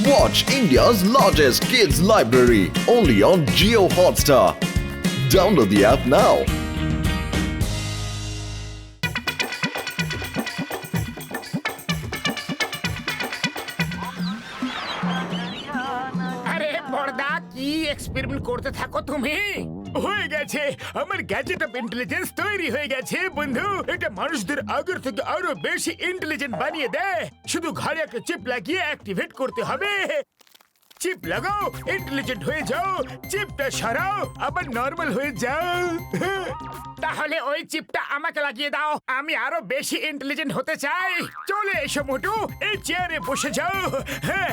Watch India's largest kids library only on Jio Hotstar. Download the app now. আরে বড়দা কি experiment করতে থাকো তুমি? হয়ে গেছে, আমার গ্যাজেট অফ ইন্টেলিজেন্স তৈরি হয়ে গেছে বন্ধু। এটা মানুষদের আগের থেকে আরো বেশি ইন্টেলিজেন্ট বানিয়ে দেয়। শুধু ঘরে একটা চিপ লাগিয়ে অ্যাক্টিভেট করতে হবে। চিপ লাগাও, ইন্টেলিজেন্ট হয়ে যাও। চিপটা সরাও, আবার নরমাল হয়ে যাও। তাহলে ওই চিপটা আমাকে লাগিয়ে দাও, আমি আরো বেশি ইন্টেলিজেন্ট হতে চাই। চলে এসো মোটু, এই চেয়ারে বসে যাও। হ্যাঁ,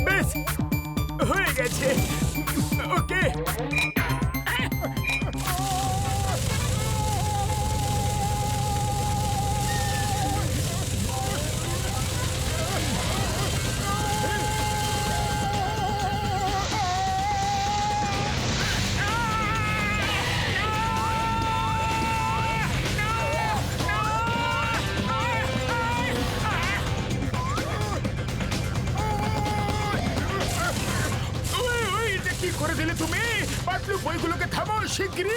বেশ হয়ে গেছে। ওকে, এটা কি করে দিলে তুমি? পাতলু বইগুলোকে থামাও শিগগিরই।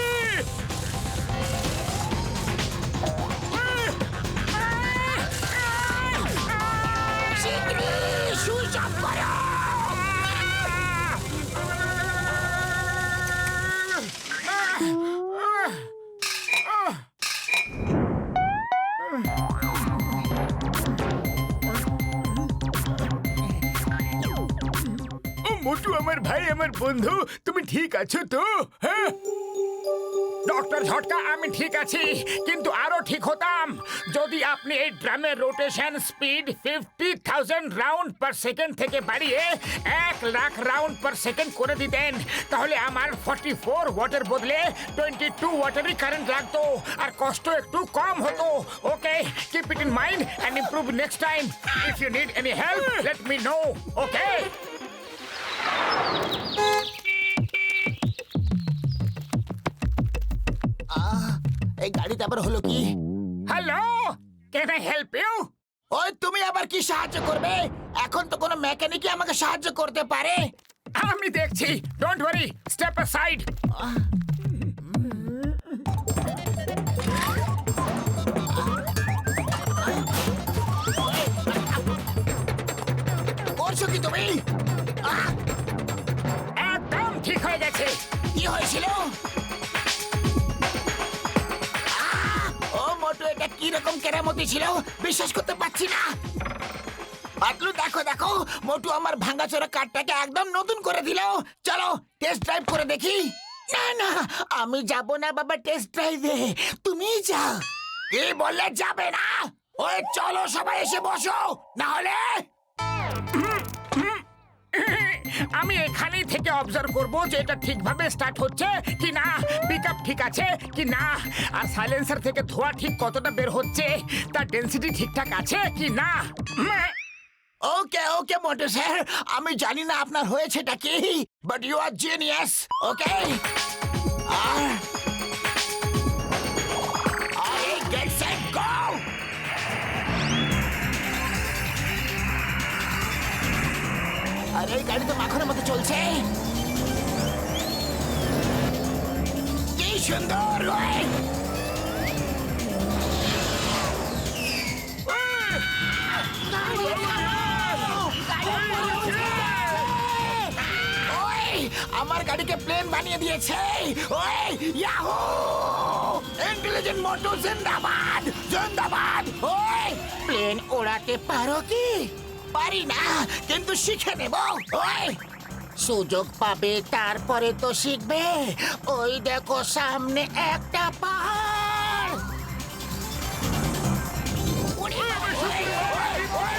ও মোটু, আমার ভাই, আমার বন্ধু, তুমি ঠিক আছো তো? হ্যাঁ ডক্টর ঝটকা, আমি ঠিক আছি, কিন্তু আরো ঠিক হতাম যদি আপনি এই ড্রামের rotation speed 50,000 round per second থেকে বাড়িয়ে 1,00,000 রাউন্ড পার সেকেন্ড করে দিতেন। তাহলে আমার 44 ওয়াটের বদলে 22 ওয়াটেরই কারেন্ট লাগতো, আর কষ্ট একটু কম হতো। Okay, keep it in mind and improve next time. If you need any help let me know. Okay, এই গাড়িতে আবার হলো কি? Hello, can I help you? ওই তুমি আবার কি সাহায্য করবে? এখন তো কোনো মেকানিকই আমাকে সাহায্য করতে পারে। আমি দেখছি, ডোন্ট ওয়ারি, স্টেপ অ্যাসাইড। করছো কি তুমি? একদম ঠিক হয়ে গেছে। কি হয়েছিল? ও মোটু, এটা কি রকম কেরামতি ছিল? বিশ্বাস করতে পারছি না। পাতলু, দেখো দেখো, মোটু আমার ভাঙাচোরা কারটাকে একদম নতুন করে দিল। চলো টেস্ট ড্রাইভ করে দেখি। না না, আমি যাব না বাবা টেস্ট ড্রাইভে, তুমিই যাও। কি বললে যাবে না? ওই চলো সবাই এসে বসো, না হলে আমি এখানেই থেকে অবজার্ভ করব যে এটা ঠিকভাবে স্টার্ট হচ্ছে কি না, পিকআপ ঠিক আছে কি না, আর সাইলেন্সার থেকে ধোঁয়া ঠিক কতটা বের হচ্ছে, তার ডেনসিটি ঠিকঠাক আছে কি না। ওকে ওকে মোটু স্যার, আমি জানি না আপনার হয়েছেটা কি, but you are genius. Okay, আর গেট সেট গো। আরে এই গাড়ি তো মাখনের মতো চলছে। কি সুন্দর! ওই আমার গাড়িকে প্লেন বানিয়ে দিয়েছে। ওই ইয়াহু! ইন্টেলিজেন্ট মোটু জিন্দাবাদ জিন্দাবাদ। ওই প্লেন ওড়াতে পারো কি? পারি না, কিন্তু শিখে নেব। ওই সুযোগ পাবে, তারপরে তো শিখবে। ওই দেখো সামনে একটা পাহাড়। ওরে বাবা, ওই, ওই, ওই,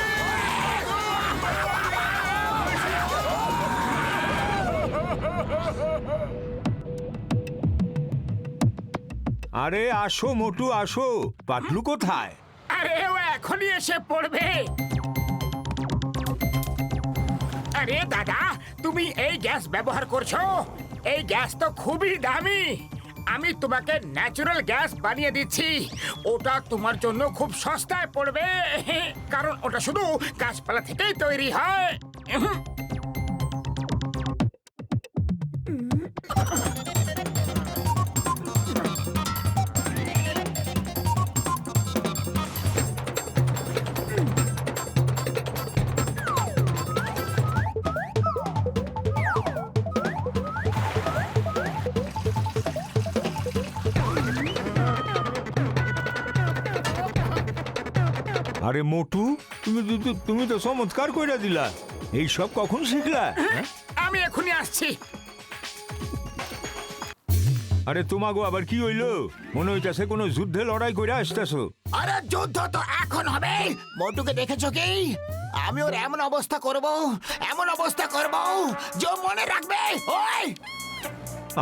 আরে আসো মোটু, আসো। পাতলু কোথায়? আরে ও এখনই এসে পড়বে। আরে দাদা, তুমি এই গ্যাস ব্যবহার করছো? এই গ্যাস তো খুবই দামি। আমি তোমাকে ন্যাচারাল গ্যাস বানিয়ে দিচ্ছি। ওটা তোমার জন্য খুব সস্তায় পড়বে, কারণ ওটা শুধু গাছপালা থেকেই তৈরি হয়। আরে মোটু, তুমি তো চমৎকার কইরা দিলা। এই সব কখন শিখলা? আমি এখনই আসছি। আরে তোমাগো আবার কি হইলো? মনে হইতাছে কোনো যুদ্ধে লড়াই কইরা আসতেছো। আরে যুদ্ধ তো এখন হবে। মোটুকে দেখেছো কি? আমি ওর এমন অবস্থা করব যে ও মনে রাখবে। ওই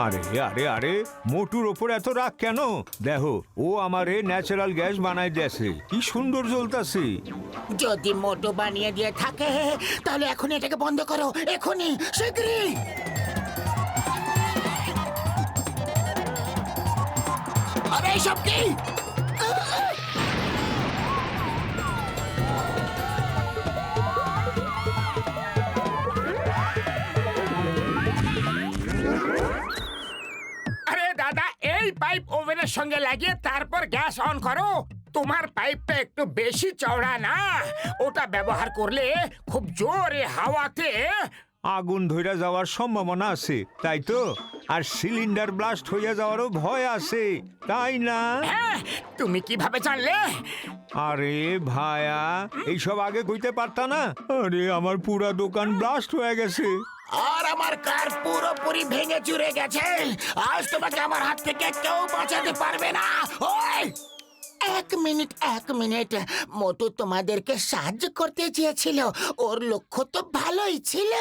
আরে আরে আরে, মোটুর ওপর এত রাগ কেন? দেখো, ও আমারে ন্যাচারাল গ্যাস বানাই দিয়েছে, কি সুন্দর জ্বলতাছে। যদি মোটু বানিয়ে দিয়ে থাকে তাহলে এখন এটাকে বন্ধ করো, এখনই, শীঘ্রই। আরে এইসব কি? আরে দাদা, এই পাইপ ওভেনের সঙ্গে লাগিয়ে তারপর গ্যাস অন করো। তোমার পাইপটা একটু বেশি চওড়া না, ওটা ব্যবহার করলে খুব জোরে হাওয়াতে আগুন ধইরা যাওয়ার সম্ভাবনা আছে, তাই তো? আর সিলিন্ডার ব্লাস্ট হইয়া যাওয়ারও ভয় আছে, তাই না? হ্যাঁ, তুমি কিভাবে জানলে? আরে ভায়া, এইসব আগে কইতে পারতা না? আরে আমার পুরা দোকান ব্লাস্ট হয়ে গেছে। আর আমার কার পুরোপুরি ভেঙে চুরে গেছে। আজ তোমাকে আমার হাত থেকে কেউ বাঁচাতে পারবে না। ওই এক মিনিট, মোটু তোমাদেরকে সাহায্য করতে চেয়েছিল, ওর লক্ষ্য তো ভালোই ছিল।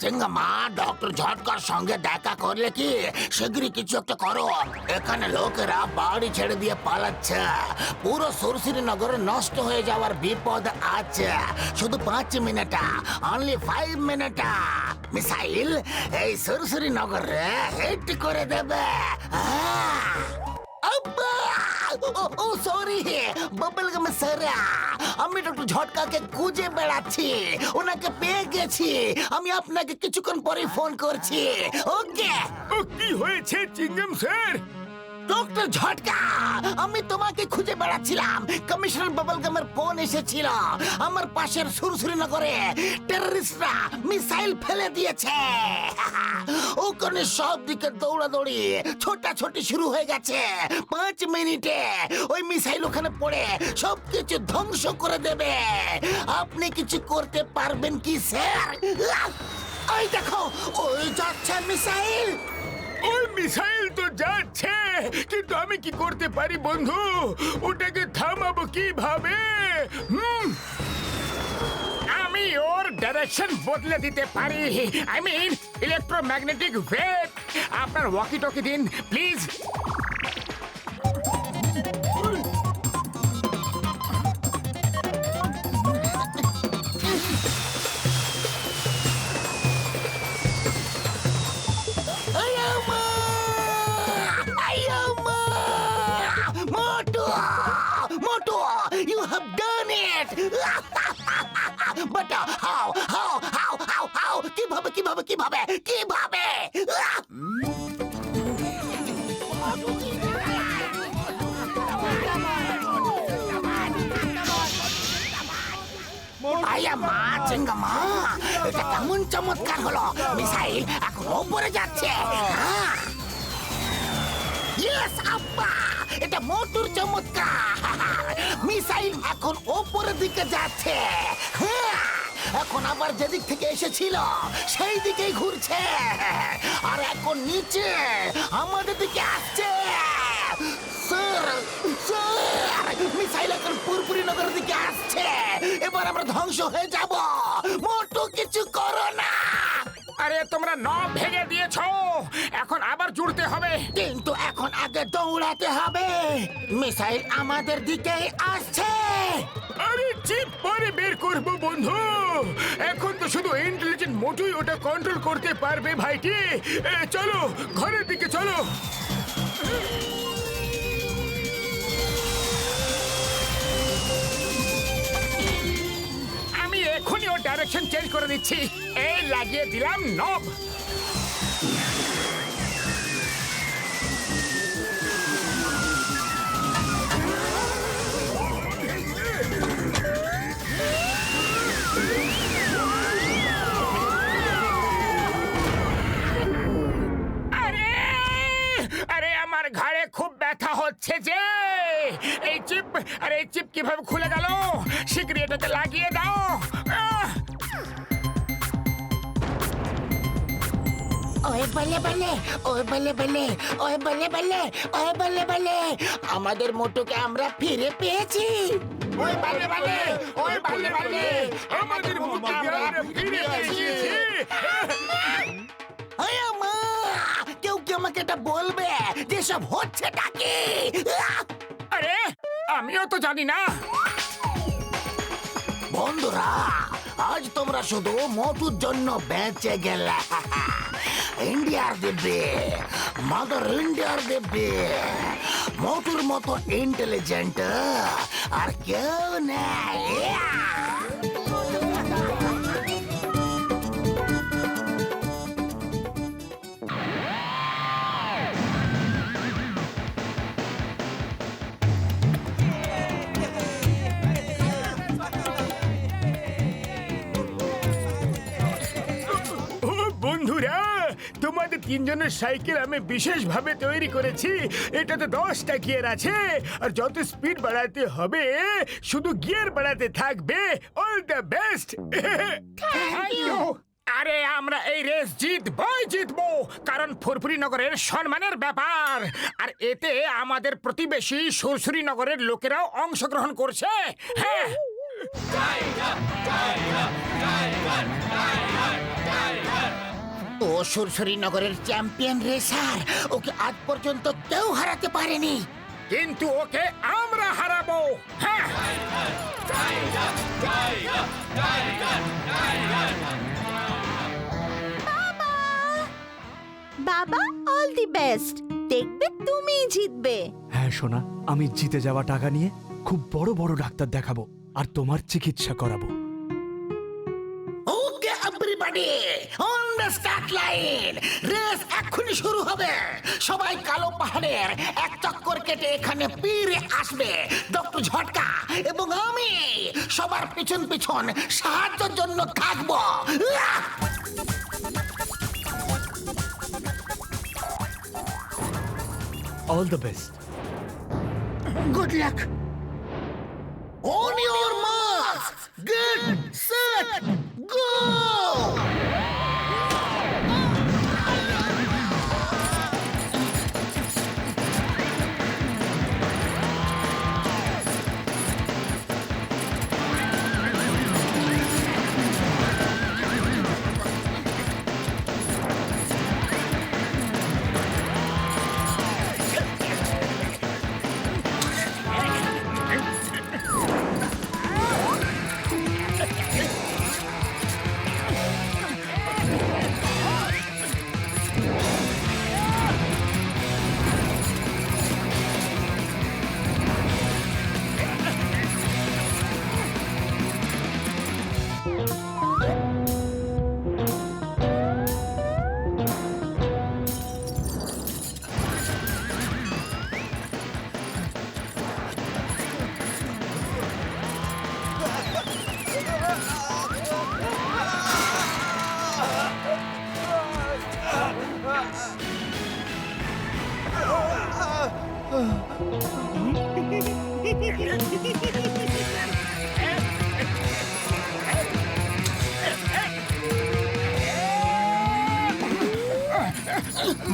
চেঙ্গামা, ডক্টর ঝটকার সঙ্গে দেখা করলে কি? শীঘ্রই কিছু একটা করো। এখানে লোকেরা বাড়ি ছেড়ে দিয়ে পালাচ্ছে। পুরো সুরসুরি নগর নষ্ট হয়ে যাওয়ার বিপদ আছে। শুধু 5 মিনিট, অনলি 5 মিনিট। মিসাইল এই সুরসুরি নগরে হিট করে দেবে। ও সরি, বাবল গাম সারা। আমি ডক্টর ঝটকাকে খুঁজে বেড়াচ্ছি, ওনাকে পেয়ে গেছি। আমি আপনাকে কিছুক্ষণ পরে ফোন করছি। ওকে। ও, কি হয়েছে চিঙ্গম স্যার? ডক্টর ঝটকা, আমি তোমাকে খুঁজে বেড়াচ্ছিলাম। কমিশনার বাবলগামের ফোন এসেছিল। আমার পাশের সুরসুরি নগরে টেররিস্টরা মিসাইল ফেলে দিয়েছে। ওখানে সব দিকে দৌড়াদৌড়ি, ছোটাছুটি শুরু হয়ে গেছে। 5 মিনিটে ওই মিসাইল ওখানে পড়ে সবকিছু ধ্বংস করে দেবে। আপনি কিছু করতে পারবেন কি স্যার? ওই দেখো, ওই যাচ্ছে মিসাইল। ওই মিসাইল তো যাচ্ছে, কিন্তু আমি কি করতে পারি বন্ধু? ওটাকে থামাবো কিভাবে? আমি ওর ডাইরেকশন বদলে দিতে পারি। I mean electromagnetic wave. আপনার ওয়াকি টকি দিন please. Motu, you have done it! But how? কিভাবে? আয়া মা, চেঙ্গামা, এটা কেমন চমৎকার হলো। মিসাইল এখন ওপরে যাচ্ছে। ইয়েস আব্বা, এটা মোটুর চমৎকার। মিসাইল এখন ওপরের দিকে যাচ্ছে। এখন আবার যেদিক থেকে এসেছিল সেই দিকেই ঘুরছে। আর এখন নিচে আমাদের দিকে আসছে। স্যার, মিসাইল এখন পুরপুরি নগরের দিকে আসছে। এবার আমরা ধ্বংস হয়ে যাব। মোটু কিছু করো না। আরে তোমরা নব ভেঙে দিয়েছো, এখন আবার জুড়তে হবে। কিন্তু এখন আগে দৌড়াতে হবে। মিসাইল আমাদের দিকেই আসছে। আরে চিপ পরে বের করবো বন্ধু। এখন তো শুধু ইন্টেলিজেন্ট মোটুই ওটা কন্ট্রোল করতে পারবে ভাইটি। চলো ঘরের দিকে চলো। আমি এখনই ওর ডাইরেকশন চেঞ্জ করে দিচ্ছি। এই লাগিয়ে দিলাম নব। আরে আরে আমার ঘাড়ে খুব ব্যথা হচ্ছে যে। এই চিপ, আরে এই চিপ কিভাবে খুলে গেল? শীঘ্রই এটাকে লাগিয়ে দাও। ওই বলে বলে, ওই বলে বলে, ওই বলে বলে, ওই বলে বলে, আমাদের মোটুকে আমরা ফিরে পেয়েছি। ওই বলে বলে, ওই বলে বলে, আমাদের মোটুকে আমরা ফিরে পেয়েছি। ওই মা, কেউ কি আমাকে এটা বলবে যে সব হচ্ছেটা কি? আরে আমিও তো জানি না। বন্ধুরা, আজ তোমরা শুধু মোটুর জন্য বেঁচে গেলে। ইন্ডিয়ার দিব্যে, মাদার ইন্ডিয়ার দিব্যে, মোটুর মতো ইন্টেলিজেন্ট আর কেউ নেই। ও বন্ধুরা, তোমাদের তিনজনের সাইকেল আমি বিশেষভাবে তৈরি করেছি। এটাতে 10টা গিয়ার আছে, আর যত স্পিড বাড়াতে হবে শুধু গিয়ার বাড়াতে থাকবে। All the best. আরে আমরা এই রেস জিতবো, কারণ ফুরফুরি নগরের সম্মানের ব্যাপার। আর এতে আমাদের প্রতিবেশী সুরসুরি নগরের লোকেরাও অংশগ্রহণ করছে। হ্যাঁ, ও সুরসুরি নগরের চ্যাম্পিয়ন রেসার, ওকে আজ পর্যন্ত কেউ হারাতে পারেনি। কিন্তু ওকে আমরা হারাবো। হ্যাঁ, বাবা, অল দি বেস্ট। দেখবে তুমিই জিতবে। হ্যাঁ সোনা, আমি জিতে যাওয়া টাকা নিয়ে খুব বড় বড় ডাক্তার দেখাবো আর তোমার চিকিৎসা করাবো। Okay everybody, on the start line. Race এখনই শুরু হবে। সবাই কালো পাহাড়ের এক চক্কর কেটে এখানে ফিরে আসবে। ডক্টর ঝটকা এবং আমি সবার পিছন পিছন সাহায্যের জন্য থাকবো। All the best. Good luck. On your marks, get set, go!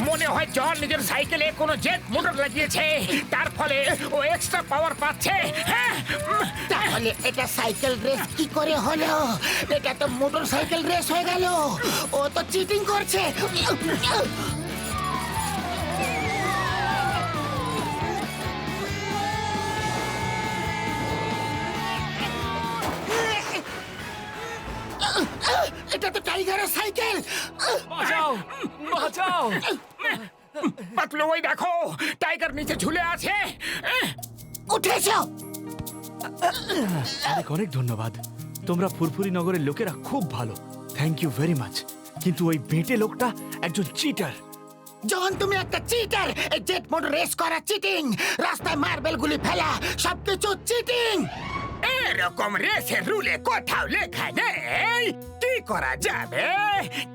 মনে হয় জন নিজের সাইকেলে কোনো জেট মোটর লাগিয়েছে, তার ফলে ও এক্সট্রা পাওয়ার পাচ্ছে। হ্যাঁ, তাহলে এটা সাইকেল রেস কি করে হলো? এটা তো মোটর সাইকেল রেস হয়ে গেল। ও তো চিটিং করছে। করে সাইকেল। বাঁচাও বাঁচাও। পাতলু ওই দেখো টাইগার নিচে ঝুলে আছে। উঠেছো? অনেক অনেক ধন্যবাদ। তোমরা ফুরফুরি নগরের লোকেরা খুব ভালো, থ্যাংক ইউ ভেরি মাচ। কিন্তু ওই বেটে লোকটা একজন চিটার। যখন তুমি একটা চিটার, এই জেট মোটর রেস করা চিটিং, রাস্তায় মার্বেল গুলি ফেলা, সবকিছু চিটিং। এরকম রেসের রুলে কোথাও লেখা নেই কি করা যাবে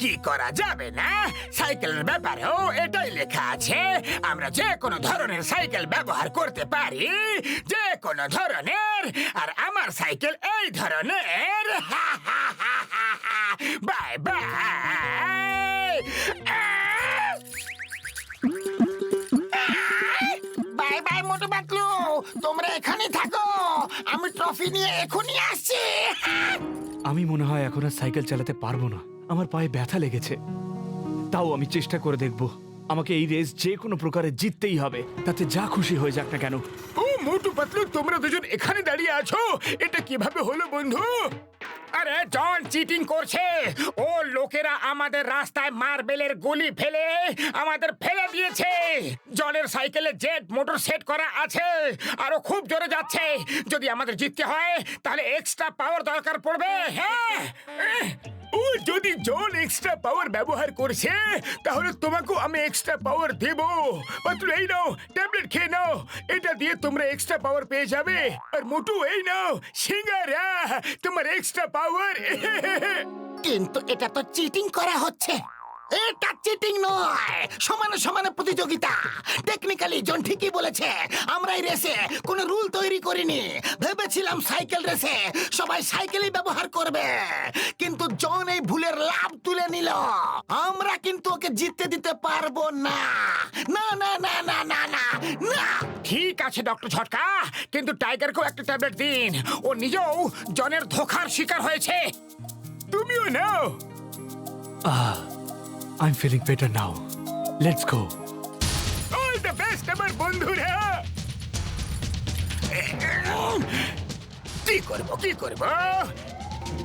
কি করা যাবে না। সাইকেলের ব্যাপারেও এটাই লেখা আছে, আমরা যে কোনো ধরনের সাইকেল ব্যবহার করতে পারি, যে কোনো ধরনের। আর আমার সাইকেল এই ধরনের। Bye bye. Bye bye Motu Patlu, তোমরা এখানে থাকো, আমি ট্রফি নিয়ে এখনই আসছি। আমি মনে হয় এখন আর সাইকেল চালাতে পারবো না, আমার পায়ে ব্যথা লেগেছে। তাও আমি চেষ্টা করে দেখব। আমাকে এই রেস যে কোনো প্রকারে জিততেই হবে, তাতে যা খুশি হয়ে যাক না কেন। ও মোটু পাতলু, তোমরা দুজন এখানে দাঁড়িয়ে আছো, এটা কিভাবে হলো বন্ধু? আরে জন চিটিং করছে। ও লোকেরা আমাদের রাস্তায় মার্বেলের গুলি ফেলে আমাদের ফেলে দিয়েছে। জনের সাইকেলে জেট মোটর সেট করা আছে, আরো খুব জোরে যাচ্ছে। যদি আমাদের জিততে হয় তাহলে এক্সট্রা পাওয়ার দরকার পড়বে। হ্যাঁ, ও যদি জন এক্সট্রা পাওয়ার ব্যবহার করছে তাহলে তোমাকেও আমি এক্সট্রা পাওয়ার দেব। পাতলু এই নাও ট্যাবলেট খেয়ে নাও, এটা দিয়ে তোমরা এক্সট্রা পাওয়ার পেয়ে যাবে। আর মোটু এই নাও সিঙ্গারা, তোমার এক্সট্রা পাওয়ার। কিন্তু এটা তো চিটিং করা হচ্ছে। এটা চিটিং নয়, সমানে সমানে প্রতিযোগিতা। টেকনিক্যালি জন ঠিকই বলেছে, আমরা এই রেসে কোনো রুল তৈরি করিনি। ভেবেছিলাম সাইকেল রেসে সবাই সাইকেলই ব্যবহার করবে, কিন্তু জন এই ভুলের লাভ তুলে নিল। আমরা কিন্তু ওকে জিততে দিতে পারবো না। না না না না না না না। ঠিক আছে ডক্টর ঝটকা, কিন্তু টাইগারকেও একটা ট্যাবলেট দিন। ও নিজেও জনের ধোঁকার শিকার হয়েছে। তুমিও নাও। I am feeling better now, let's go. All the best আমার বন্ধুরা। কি করব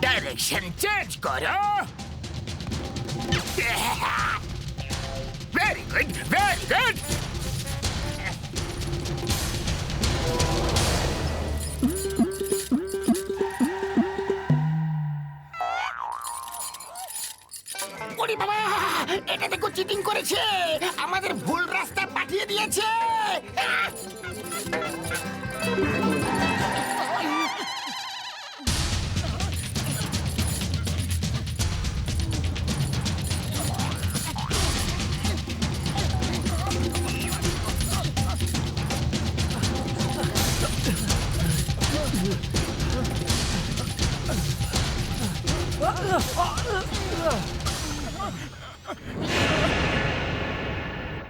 ডাইরেকশন চেঞ্জ করো। Very good very good. ওরে বাবা, এটা দেখো চিটিং করেছে, আমাদের ভুল রাস্তা পাঠিয়ে দিয়েছে।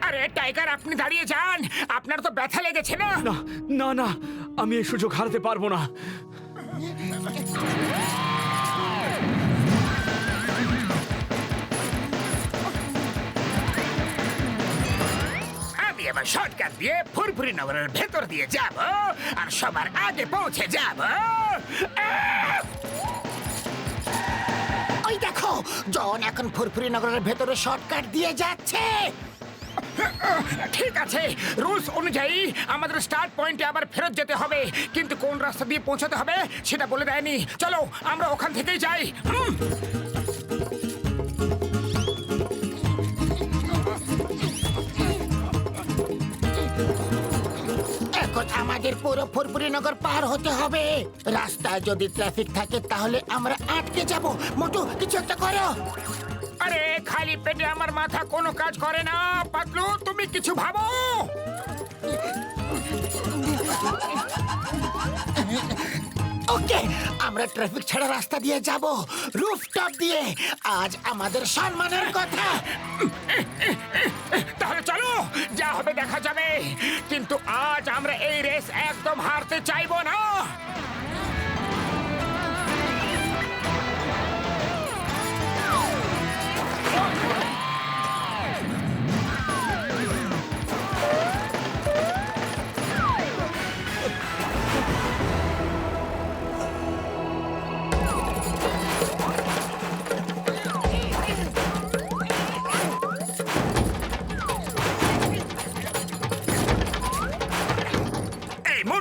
আরে টাইগার আপনি দাঁড়িয়ে যান, আপনার তো ব্যথা লেগেছে না? না না না, আমি এই সুযোগ হারাতে পারবো না। আমি এবার শর্টকাট দিয়ে ফুরফুরি নগরের ভেতর দিয়ে যাব আর সবার আগে পৌঁছে যাব। ওই দেখো, জন এখন ফুরফুরি নগরের ভেতরে শর্টকাট দিয়ে যাচ্ছে। ঠিক আছে, রুলস অনুযায়ী আমাদের স্টার্ট পয়েন্টে আবার ফেরত যেতে হবে, কিন্তু কোন রাস্তা দিয়ে পৌঁছাতে হবে সেটা বলে দেয়নি। চলো আমরা ওখান থেকেই যাই। এখন আমাদের পুরো ফুরফুরি নগর পার হতে হবে। রাস্তায় যদি ট্রাফিক থাকে তাহলে আমরা আটকে যাব। মোটু কিছু একটা করো। আরে খালি পেটে আমার মাথা কোনো কাজ করে না। পাতলু তুমি কিছু ভাবো। ওকে, আমরা ট্রাফিক ছাড়া রাস্তা দিয়ে যাব, রুফটপ দিয়ে। আজ আমাদের সম্মানের কথা। তাহলে চলো, যা হবে দেখা যাবে, কিন্তু আজ আমরা এই রেস একদম হারতে চাইবো না।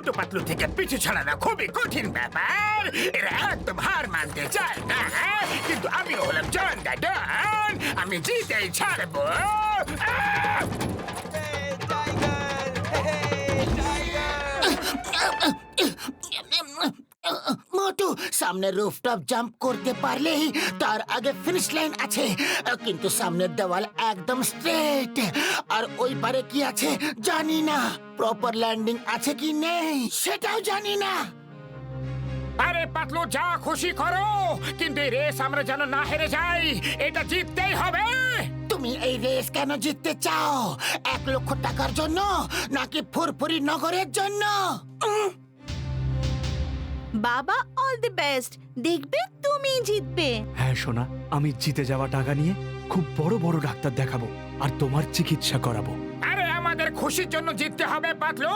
মোটু পাতলু থেকে পিছু ছাড়ানো খুবই কঠিন ব্যাপার। এরা একদম হার মানতে চায় না, কিন্তু আমি হলাম জন দা ডন। আমি জিতেই ছাড়বো। আহ! মোটু সামনে রুফটপ জাম্প করতে পারলেই তার আগে ফিনিশ লাইন আছে, কিন্তু সামনের দেওয়াল একদম স্ট্রেট, আর ওই পারে কি আছে জানি না। প্রপার ল্যান্ডিং আছে কি নেই সেটাও জানি না। আরে পাতলু, যা খুশি করো, কিন্তু এই রেস আমরা যেন না হেরে যাই। এটা জিততেই হবে। তুমি এই রেস কেন জিততে চাও? 1 লক্ষ টাকার জন্য নাকি ফুরফুরি নগরের জন্য? বাবা অল দি বেস্ট, দেখবে তুমি জিতবে। হ্যাঁ সোনা, আমি জিতে যাওয়া টাকা নিয়ে খুব বড় বড় ডাক্তার দেখাবো আর তোমার চিকিৎসা করাবো। আরে আমাদের খুশির জন্য জিততে হবে পাতলু।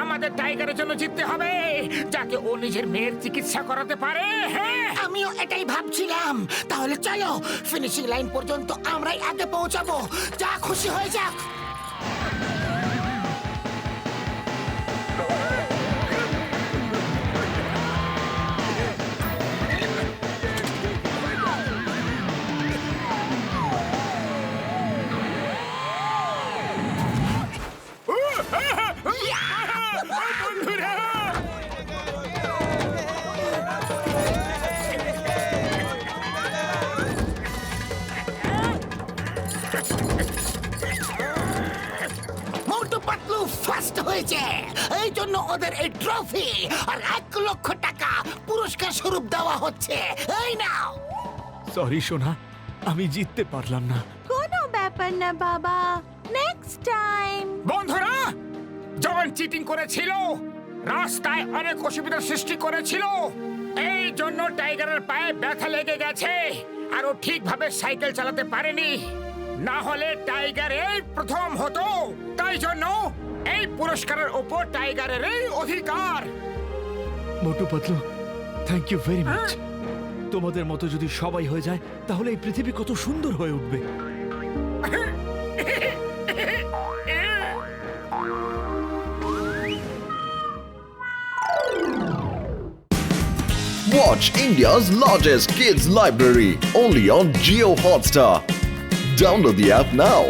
আমাদের টাইগারের জন্য জিততে হবে, যাতে ও নিজের মেয়ের চিকিৎসা করাতে পারে। হ্যাঁ, আমিও এটাই ভাবছিলাম। তাহলে চলো, ফিনিশিং লাইন পর্যন্ত আমরাই আগে পৌঁছাবো, যা খুশি হয়ে যাক। বন্ধুরা, মোটু পাতলু ফার্স্ট হয়েছে, এই জন্য ওদের এই ট্রফি আর 1 লক্ষ টাকা পুরস্কার স্বরূপ দেওয়া হচ্ছে। এই নাও। সরি সোনা, আমি জিততে পারলাম না। কোনো ব্যাপার না বাবা, নেক্সট টাইম। বন্ধুরা, জন চিটিং করেছিল, রাস্তায় অনেক অসুবিধার সৃষ্টি করেছিল। এই জন্য টাইগারের পায়ে ব্যথা লেগে গেছে, আর ও ঠিকভাবে সাইকেল চালাতে পারেনি। না হলে টাইগার এই প্রথম হতো। তাই জন্য এই পুরস্কারের উপর টাইগারের অধিকার। Motu Patlu, thank you very much. তোমাদের মতো যদি সবাই হয়ে যায় তাহলে এই পৃথিবী কত সুন্দর হয়ে উঠবে। Watch India's largest kids library only on Geo Hotstar. Download the app now.